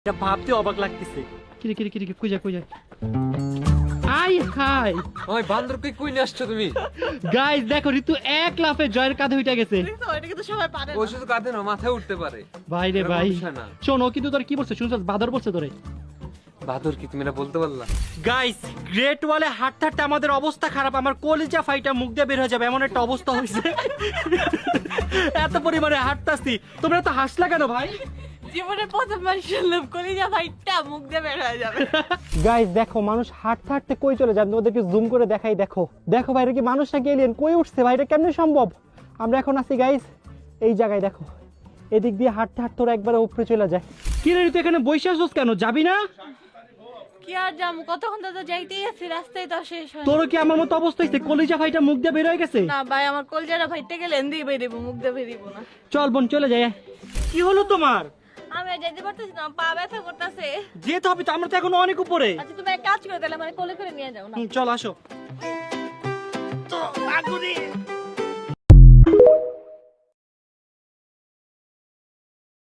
এটা ভাবতে অবাক লাগতেছে। কিরে কিরে কিরে কই যায় আই হাই ওই বান্দর কই নিয়ে আসছো তুমি? গাইস দেখো ঋতু এক লাফে জয়ের কাঁধে উঠে গেছে। এটা কিন্তু সবাই পারে ও না। শুধু কাঁধে না মাথায় উঠতে পারে। ভাই রে এরকম ভাই বিষয় না। শোনো কিন্তু তোর কি বলছে শুনছস বাদর বলছে তোরে। বাদর কি তুমি না বলতে পারলা? গাইস গ্রেট ওয়ালে হাঁটতে হাঁটতে আমাদের অবস্থা খারাপ, আমার কলিজা ফাইটা মুখ দিয়ে বের হয়ে যাবে এমন একটা অবস্থা হয়েছে। এত পরিমাণে হাঁটতাছি, তোমরা তো হাসলা কেন ভাই? জীবনে প্রথমবার শুনলাম কলিজা ভাইটা মুখ দিয়ে বের হয়ে যাবে। গাইস দেখো মানুষ হাঁটতে হাঁটতে কই চলে যায়, ওদেরকে জুম করে দেখাই। দেখো দেখো ভাইরে কি মানুষ নাকি এলিয়েন, কই উঠছে ভাইরে, কেমনে সম্ভব? আমরা এখন আছি গাইস এই জায়গায়, দেখো এদিক দিয়ে হাঁটতে হাঁটতে ওরা একবারে উপরে চলে যায়। কি রে তুই এখানে বসে আছিস কেন, যাবি না? কি আর যাম, কতক্ষণ তো যাইতেই আছি, রাস্তায় তো শেষ হয় তোর কি আমার মতো অবস্থা হইছে, কলিজা ভাইটা মুখ দিয়ে বের হয়ে গেছে? না ভাই, আমার কলজাটা ভাইতে গেলে এন্দি বেরিব, মুখ দিয়ে বেরিব না। চল বোন চলে যাই। কি হলো তোমার? আমি আর যাইতে পারতেছি না, পা ব্যথা করতেছে। যেতে হবে তো, আমরা তো এখন অনেক উপরে। আচ্ছা তুমি এক কাজ করো, তাহলে মানে কোলে করে নিয়ে যাও না। চল আসো। তো আগুনে